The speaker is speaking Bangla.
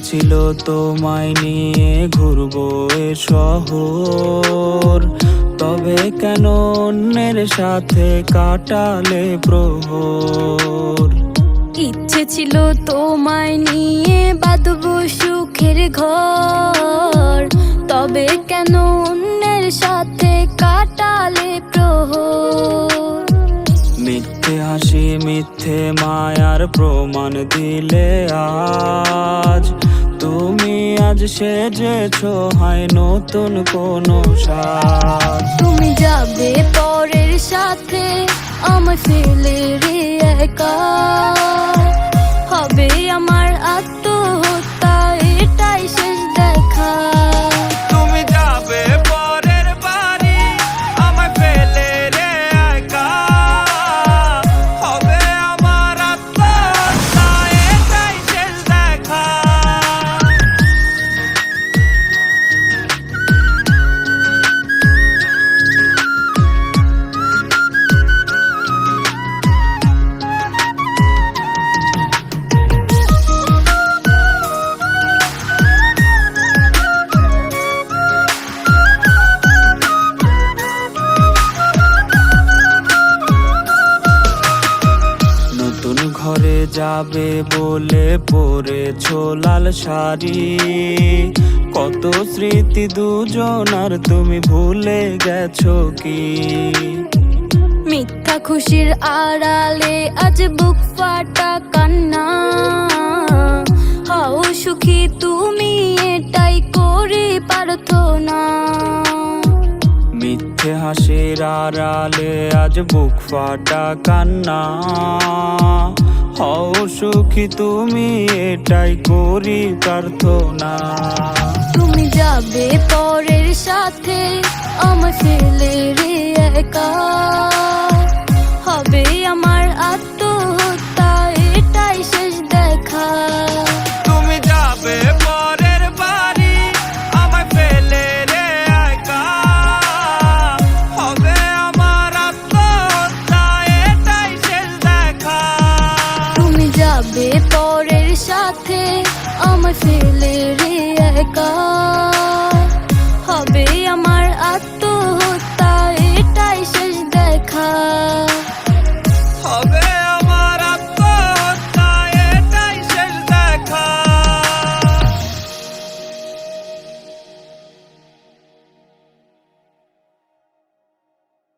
ছিল তোমায় নিয়ে ঘুরবো এ শহর, তবে কেন অন্যের সাথে কাটালে প্রহর। ইচ্ছে ছিল তোমায় নিয়ে বাঁধবো সুখের ঘর, তবে কেন অন্যের সাথে কাটালে প্রহর। মিথ্যে হাসি মিথ্যে মায়ার প্রমাণ দিলে আজ, তুমি আজ সেজেছো হায় নতুন কোনো সাজ। তুমি যাবে পরের সাথে আমায় ফেলে রে একা, হবে আমার আত্মহত্যা এটাই শেষ দেখা। তুমি যাবে পরের বাড়ি আমায় ফেলে রে একা, হবে আমার আত্মহত্যা এটাই শেষ দেখা। ঘরে যাবে বলে পরেছো লাল শাড়ি, কত স্মৃতি দুজনার তুমি ভুলে গেছো কি? মিথ্যা খুশির আড়ালে আজ বুক ফাটা কান্না, হও সুখী তুমি এটাই করি প্রার্থনা। মিথ্যে হাসির আড়ালে আজ বুক ফাটা কান্না, হও সুখী তুমি এটাই করি প্রার্থনা। তুমি যাবে পরের সাথে আমায় ফেলে রে একা, হবে আমার আত্মহত্যা এটাই শেষ দেখা। তুমি যাবে পরের বাড়ি আমায় ফেলে রে একা, হবে আমার আত্মহত্যা এটাই শেষ দেখা। তুমি যাবে পরের সাথে আমায় ফেলে রে একা।